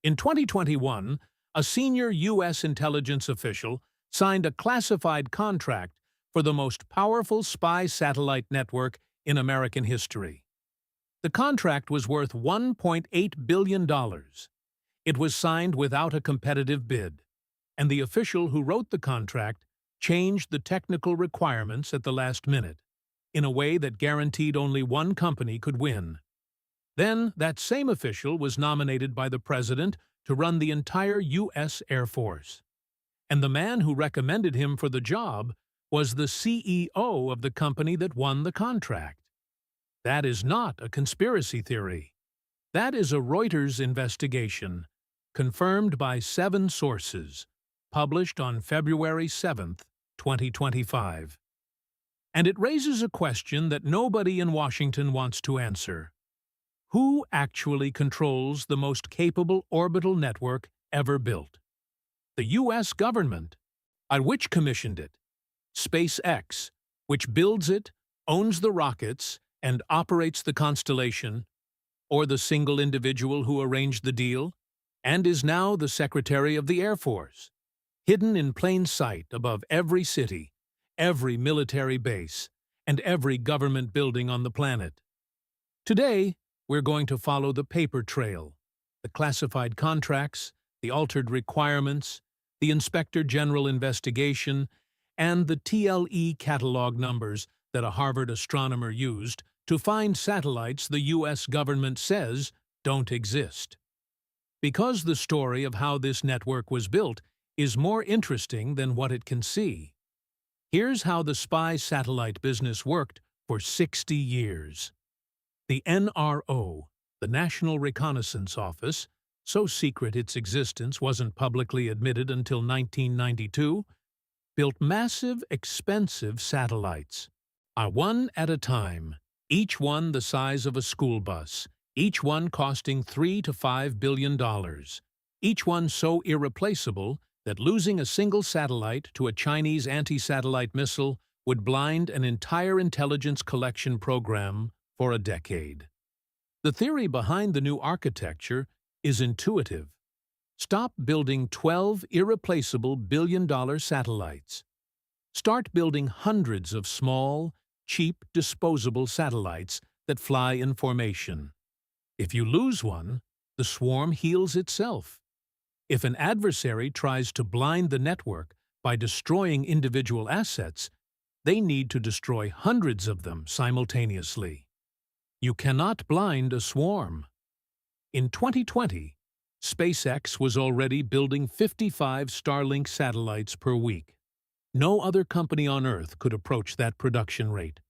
In 2021, a senior U.S. intelligence official signed a classified contract for the most powerful spy satellite network in American history. The contract was worth $1.8 billion. It was signed without a competitive bid, and the official who wrote the contract changed the technical requirements at the last minute, in a way that guaranteed only one company could win. Then, that same official was nominated by the president to run the entire U.S. Air Force. And the man who recommended him for the job was the CEO of the company that won the contract. That is not a conspiracy theory. That is a Reuters investigation, confirmed by 7 sources, published on February 7, 2025. And it raises a question that nobody in Washington wants to answer. Who actually controls the most capable orbital network ever built? The U.S. government, which commissioned it. SpaceX, which builds it, owns the rockets, and operates the constellation, or the single individual who arranged the deal, and is now the Secretary of the Air Force, hidden in plain sight above every city, every military base, and every government building on the planet. Today, we're going to follow the paper trail, the classified contracts, the altered requirements, the Inspector General investigation, and the TLE catalog numbers that a Harvard astronomer used to find satellites the U.S. government says don't exist. Because the story of how this network was built is more interesting than what it can see. Here's how the spy satellite business worked for 60 years. The NRO, the National Reconnaissance Office, so secret its existence wasn't publicly admitted until 1992, built massive, expensive satellites, one at a time, each one the size of a school bus, each one costing $3 to $5 billion, each one so irreplaceable that losing a single satellite to a Chinese anti-satellite missile would blind an entire intelligence collection program for a decade. The theory behind the new architecture is intuitive. Stop building 12 irreplaceable billion-dollar satellites. Start building hundreds of small, cheap, disposable satellites that fly in formation. If you lose one, the swarm heals itself. If an adversary tries to blind the network by destroying individual assets, they need to destroy hundreds of them simultaneously. You cannot blind a swarm. In 2020, SpaceX was already building 55 Starlink satellites per week. No other company on Earth could approach that production rate.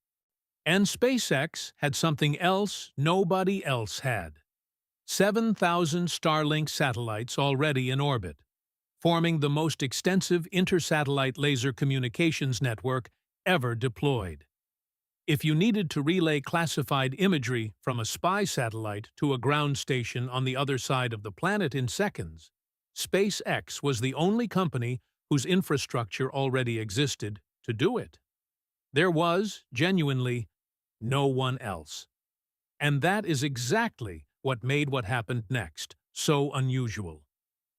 And SpaceX had something else nobody else had. 7,000 Starlink satellites already in orbit, forming the most extensive inter-satellite laser communications network ever deployed. If you needed to relay classified imagery from a spy satellite to a ground station on the other side of the planet in seconds, SpaceX was the only company whose infrastructure already existed to do it. There was, genuinely, no one else. And that is exactly what made what happened next so unusual.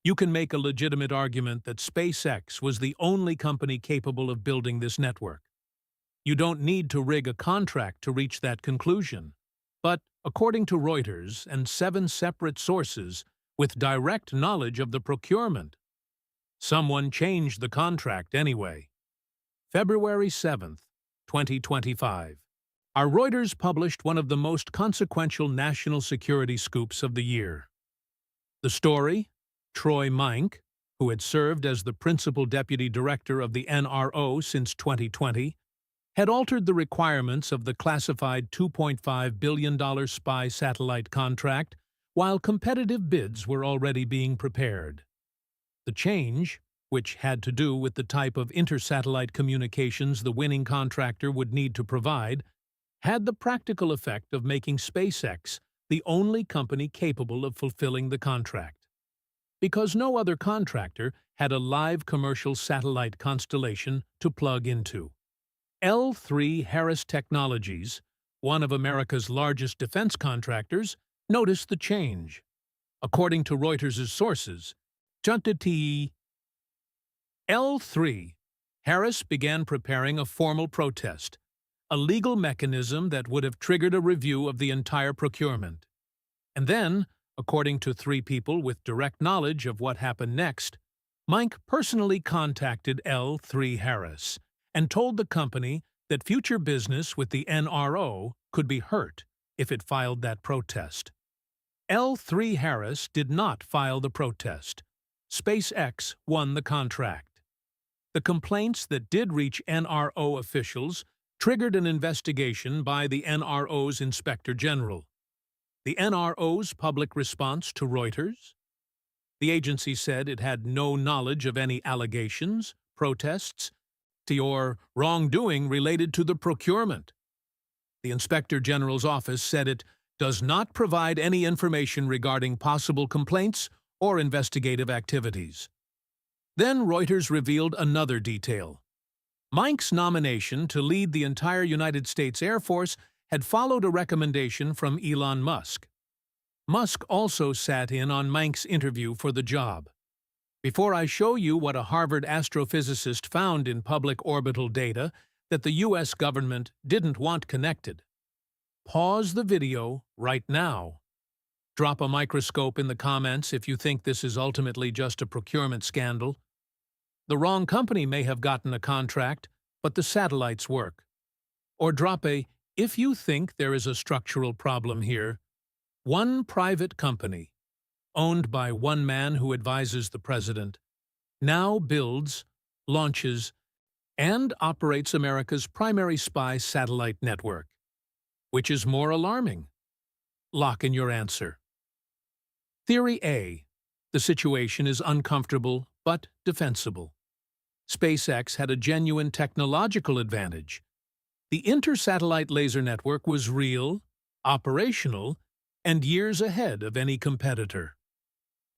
You can make a legitimate argument that SpaceX was the only company capable of building this network. You don't need to rig a contract to reach that conclusion. But, according to Reuters and 7 separate sources with direct knowledge of the procurement, someone changed the contract anyway. February 7, 2025. Our Reuters published one of the most consequential national security scoops of the year. The story, Troy Mink, who had served as the principal deputy director of the NRO since 2020, had altered the requirements of the classified $2.5 billion spy satellite contract while competitive bids were already being prepared. The change, which had to do with the type of inter-satellite communications the winning contractor would need to provide, had the practical effect of making SpaceX the only company capable of fulfilling the contract. Because no other contractor had a live commercial satellite constellation to plug into. L3 Harris Technologies, one of America's largest defense contractors, noticed the change. According to Reuters' sources, Junta L3, Harris began preparing a formal protest, a legal mechanism that would have triggered a review of the entire procurement. And then, according to three people with direct knowledge of what happened next, Mike personally contacted L3 Harris and told the company that future business with the NRO could be hurt if it filed that protest. L3 Harris did not file the protest. SpaceX won the contract. The complaints that did reach NRO officials triggered an investigation by the NRO's Inspector General. The NRO's public response to Reuters? The agency said it had no knowledge of any allegations, protests, or wrongdoing related to the procurement. The Inspector General's office said it does not provide any information regarding possible complaints or investigative activities. Then Reuters revealed another detail. Mike's nomination to lead the entire United States Air Force had followed a recommendation from Elon Musk. Musk also sat in on Mike's interview for the job. Before I show you what a Harvard astrophysicist found in public orbital data that the U.S. government didn't want connected, pause the video right now. Drop a microscope in the comments if you think this is ultimately just a procurement scandal. The wrong company may have gotten a contract, but the satellites work. Or drop a, if you think there is a structural problem here. One private company, owned by one man who advises the president, now builds, launches, and operates America's primary spy satellite network. Which is more alarming? Lock in your answer. Theory A. The situation is uncomfortable but defensible. SpaceX had a genuine technological advantage. The intersatellite laser network was real, operational, and years ahead of any competitor.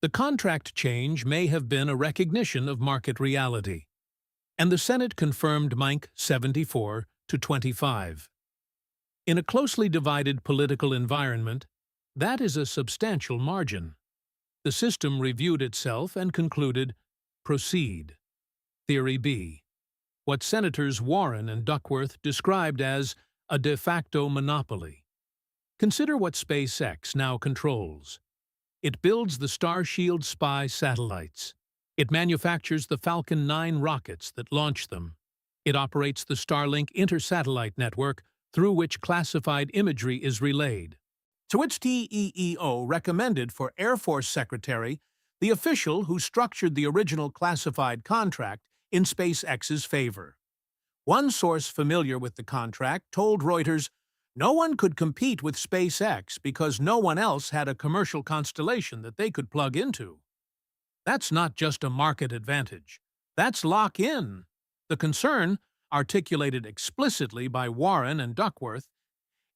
The contract change may have been a recognition of market reality, and the Senate confirmed Mike 74-25. In a closely divided political environment, that is a substantial margin. The system reviewed itself and concluded, proceed. Theory B. What Senators Warren and Duckworth described as a de facto monopoly. Consider what SpaceX now controls. It builds the Starshield spy satellites. It manufactures the Falcon 9 rockets that launch them. It operates the Starlink intersatellite network through which classified imagery is relayed. To its TEEO recommended for Air Force Secretary, the official who structured the original classified contract in SpaceX's favor. One source familiar with the contract told Reuters, no one could compete with SpaceX because no one else had a commercial constellation that they could plug into. That's not just a market advantage. That's lock-in. The concern, articulated explicitly by Warren and Duckworth,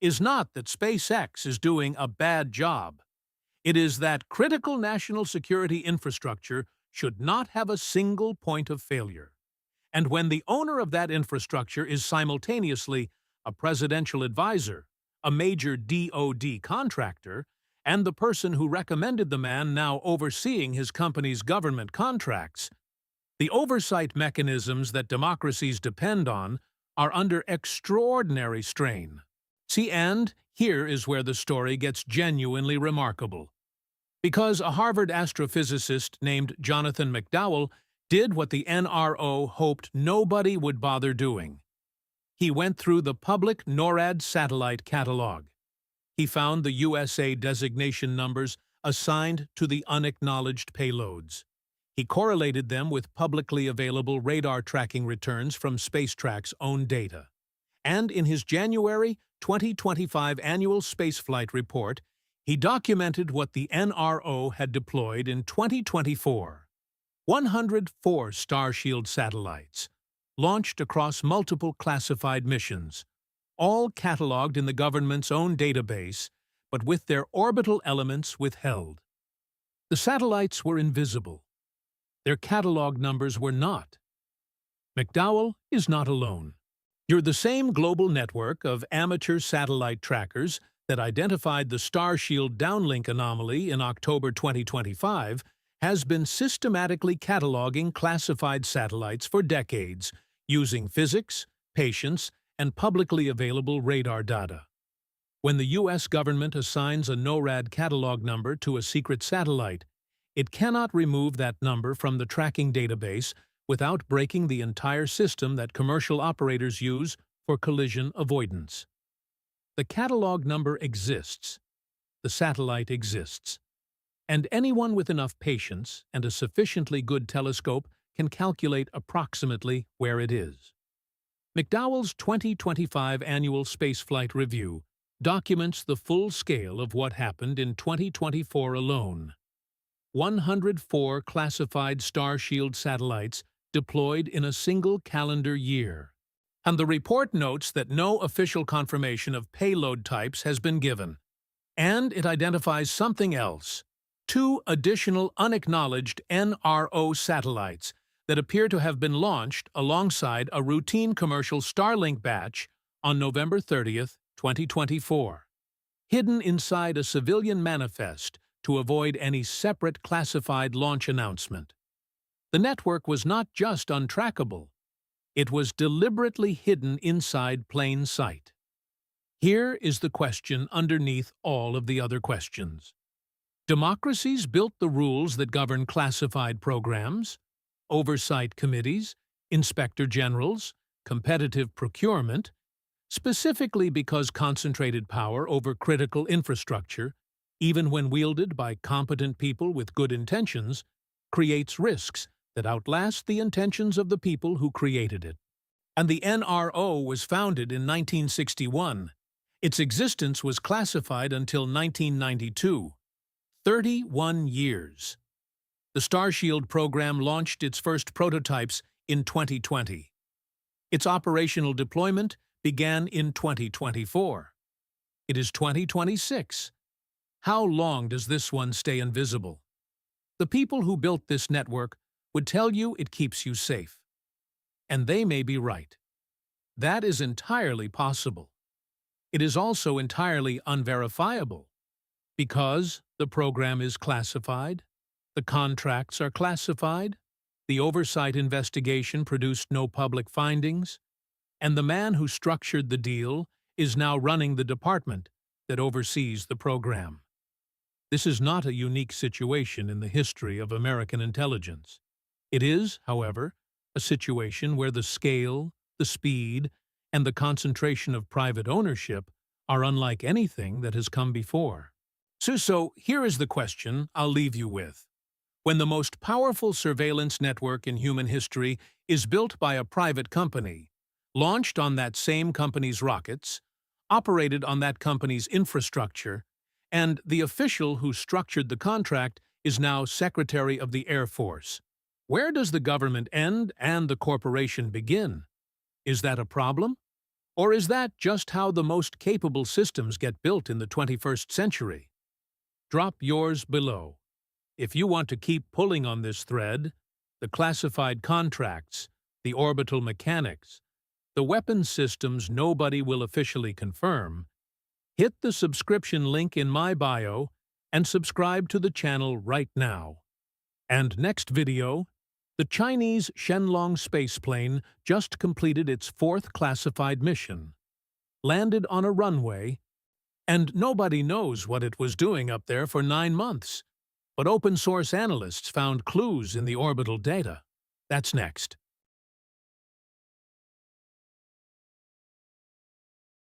is not that SpaceX is doing a bad job. It is that critical national security infrastructure should not have a single point of failure. And when the owner of that infrastructure is simultaneously a presidential advisor, a major DoD contractor, and the person who recommended the man now overseeing his company's government contracts, the oversight mechanisms that democracies depend on are under extraordinary strain. See, and here is where the story gets genuinely remarkable. Because a Harvard astrophysicist named Jonathan McDowell did what the NRO hoped nobody would bother doing. He went through the public NORAD satellite catalog. He found the USA designation numbers assigned to the unacknowledged payloads. He correlated them with publicly available radar tracking returns from SpaceTrack's own data. And in his January 2025 annual spaceflight report, he documented what the NRO had deployed in 2024. 104 Starshield satellites, launched across multiple classified missions, all cataloged in the government's own database, but with their orbital elements withheld. The satellites were invisible. Their catalog numbers were not. McDowell is not alone. You're the same global network of amateur satellite trackers that identified the Starshield downlink anomaly in October 2025 has been systematically cataloging classified satellites for decades using physics, patience, and publicly available radar data. When the U.S. government assigns a NORAD catalog number to a secret satellite, it cannot remove that number from the tracking database without breaking the entire system that commercial operators use for collision avoidance. The catalog number exists. The satellite exists. And anyone with enough patience and a sufficiently good telescope can calculate approximately where it is. McDowell's 2025 Annual Spaceflight Review documents the full scale of what happened in 2024 alone. 104 classified Starshield satellites deployed in a single calendar year. And the report notes that no official confirmation of payload types has been given. And it identifies something else: 2 additional unacknowledged NRO satellites that appear to have been launched alongside a routine commercial Starlink batch on November 30th, 2024, hidden inside a civilian manifest to avoid any separate classified launch announcement. The network was not just untrackable, it was deliberately hidden inside plain sight. Here is the question underneath all of the other questions. Democracies built the rules that govern classified programs, oversight committees, inspector generals, competitive procurement, specifically because concentrated power over critical infrastructure, even when wielded by competent people with good intentions, creates risks that outlast the intentions of the people who created it. And the NRO was founded in 1961. Its existence was classified until 1992. 31 years. The Starshield program launched its first prototypes in 2020. Its operational deployment began in 2024. It is 2026. How long does this one stay invisible? The people who built this network would tell you it keeps you safe. And they may be right. That is entirely possible. It is also entirely unverifiable, because the program is classified, the contracts are classified, the oversight investigation produced no public findings, and the man who structured the deal is now running the department that oversees the program. This is not a unique situation in the history of American intelligence. It is, however, a situation where the scale, the speed, and the concentration of private ownership are unlike anything that has come before. So here is the question I'll leave you with. When the most powerful surveillance network in human history is built by a private company, launched on that same company's rockets, operated on that company's infrastructure, and the official who structured the contract is now Secretary of the Air Force, where does the government end and the corporation begin? Is that a problem? Or is that just how the most capable systems get built in the 21st century? Drop yours below. If you want to keep pulling on this thread, the classified contracts, the orbital mechanics, the weapons systems nobody will officially confirm, hit the subscription link in my bio and subscribe to the channel right now. And next video, the Chinese Shenlong spaceplane just completed its 4th classified mission, landed on a runway, and nobody knows what it was doing up there for 9 months. But open-source analysts found clues in the orbital data. That's next.